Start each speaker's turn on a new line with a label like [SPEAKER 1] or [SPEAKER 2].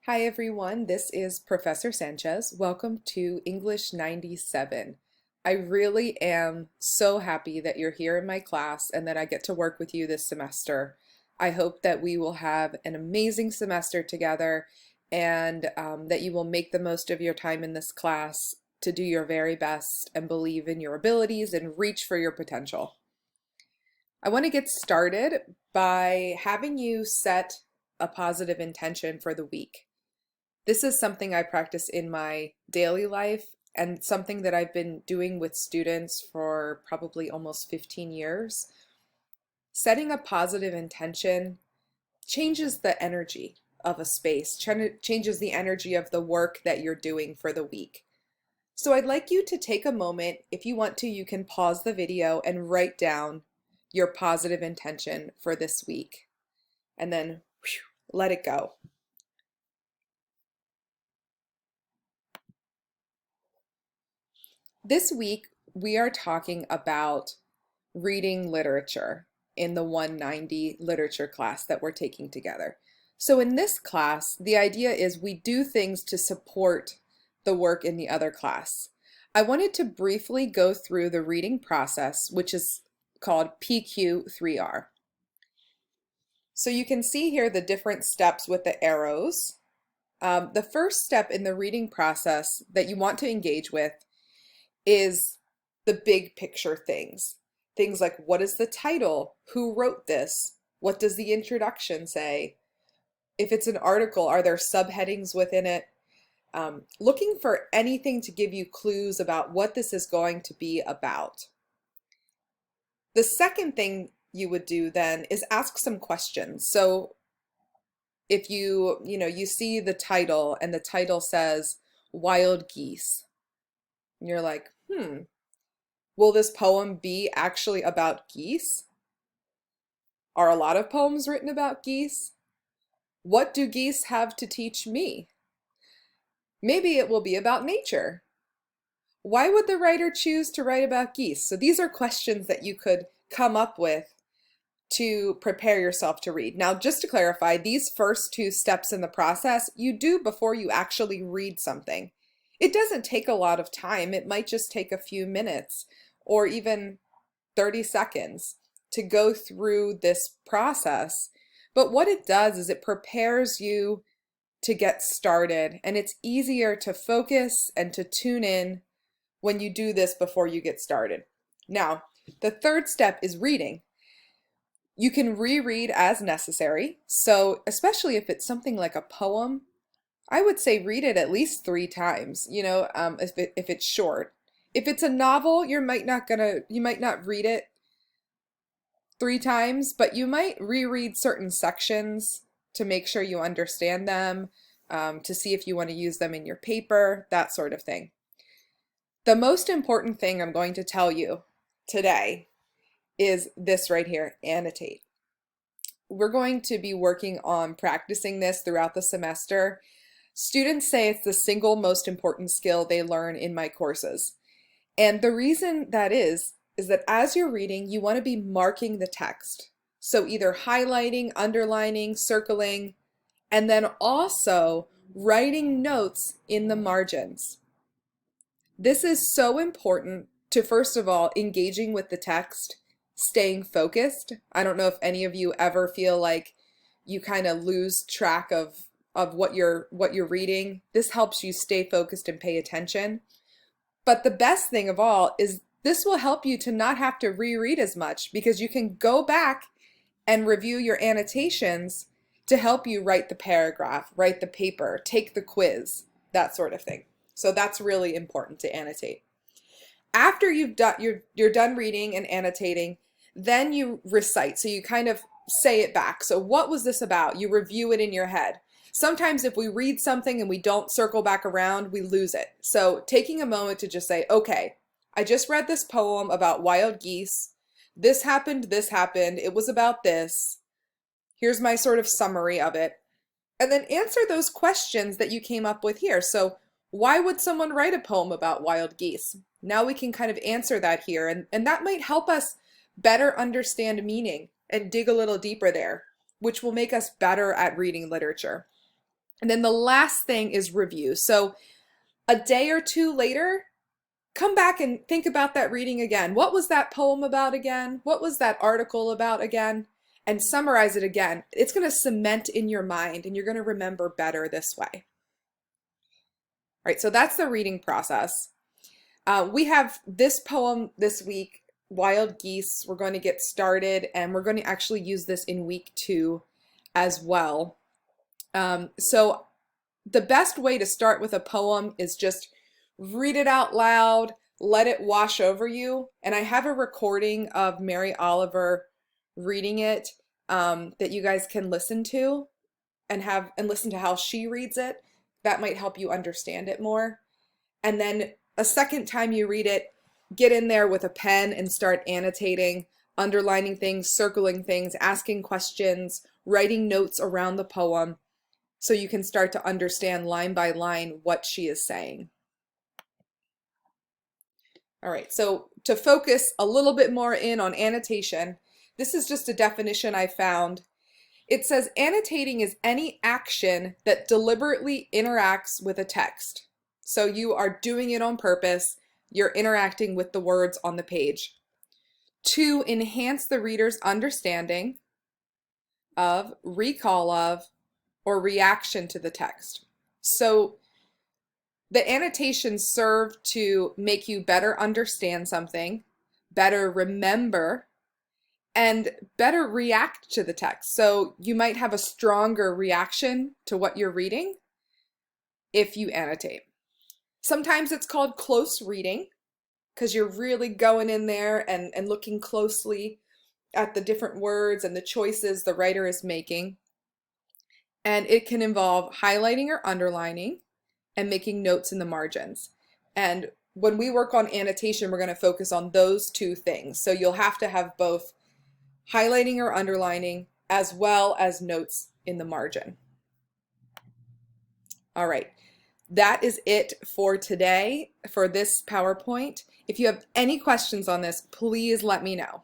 [SPEAKER 1] Hi everyone, this is Professor Sanchez. Welcome to English 97. I really am so happy that you're here in my class and that I get to work with you this semester. I hope that we will have an amazing semester together and that you will make the most of your time in this class to do your very best and believe in your abilities and reach for your potential. I want to get started by having you set a positive intention for the week. This is something I practice in my daily life and something that I've been doing with students for probably almost 15 years. Setting a positive intention changes the energy of a space, changes the energy of the work that you're doing for the week. So I'd like you to take a moment. If you want to, you can pause the video and write down your positive intention for this week and then let it go. This week, we are talking about reading literature in the 190 literature class that we're taking together. So in this class, the idea is we do things to support the work in the other class. I wanted to briefly go through the reading process, which is called PQ3R. So you can see here the different steps with the arrows. The first step in the reading process that you want to engage with is the big picture things. Things like, what is the title? Who wrote this? What does the introduction say? If it's an article, are there subheadings within it? Looking for anything to give you clues about what this is going to be about. The second thing you would do then is ask some questions. So if you see the title and the title says Wild Geese, and you're like, will this poem be actually about geese? Are a lot of poems written about geese? What do geese have to teach me? Maybe it will be about nature. Why would the writer choose to write about geese? So these are questions that you could come up with to prepare yourself to read. Now, just to clarify, these first two steps in the process, you do before you actually read something. It doesn't take a lot of time. It might just take a few minutes or even 30 seconds to go through this process. But what it does is it prepares you to get started, and it's easier to focus and to tune in when you do this before you get started. Now, the third step is reading. You can reread as necessary. So especially if it's something like a poem, I would say read it at least 3 times, if it's short. If it's a novel, you might not read it 3 times, but you might reread certain sections to make sure you understand them, to see if you want to use them in your paper, that sort of thing. The most important thing I'm going to tell you today is this right here, annotate. We're going to be working on practicing this throughout the semester. Students say it's the single most important skill they learn in my courses. And the reason that is that as you're reading, you want to be marking the text. So either highlighting, underlining, circling, and then also writing notes in the margins. This is so important to, first of all, engaging with the text, staying focused. I don't know if any of you ever feel like you kind of lose track of what you're reading. This helps you stay focused and pay attention. But the best thing of all is this will help you to not have to reread as much because you can go back and review your annotations to help you write the paragraph, write the paper, take the quiz, that sort of thing. So that's really important to annotate. After you're done reading and annotating, then you recite. So you kind of say it back. So what was this about? You review it in your head. Sometimes if we read something and we don't circle back around, we lose it. So taking a moment to just say, okay, I just read this poem about wild geese. This happened, it was about this. Here's my sort of summary of it. And then answer those questions that you came up with here. So why would someone write a poem about wild geese? Now we can kind of answer that here, and that might help us better understand meaning and dig a little deeper there, which will make us better at reading literature. And then the last thing is review. So a day or two later, come back and think about that reading again. What was that poem about again? What was that article about again? And summarize it again. It's going to cement in your mind and you're going to remember better this way. All right, so that's the reading process. We have this poem this week, Wild Geese. We're going to get started and we're going to actually use this in week 2 as well. So the best way to start with a poem is just read it out loud, let it wash over you. And I have a recording of Mary Oliver reading it that you guys can listen to and listen to how she reads it. That might help you understand it more. And then a second time you read it, get in there with a pen and start annotating, underlining things, circling things, asking questions, writing notes around the poem so you can start to understand line by line what she is saying. All right, so to focus a little bit more in on annotation, this is just a definition I found. It says annotating is any action that deliberately interacts with a text. So you are doing it on purpose. You're interacting with the words on the page to enhance the reader's understanding of, recall of, or reaction to the text. So the annotations serve to make you better understand something, better remember, and better react to the text. So you might have a stronger reaction to what you're reading if you annotate. Sometimes it's called close reading because you're really going in there and looking closely at the different words and the choices the writer is making. And it can involve highlighting or underlining and making notes in the margins. And when we work on annotation, we're going to focus on those two things. So you'll have to have both highlighting or underlining as well as notes in the margin. All right, that is it for today for this PowerPoint. If you have any questions on this, please let me know.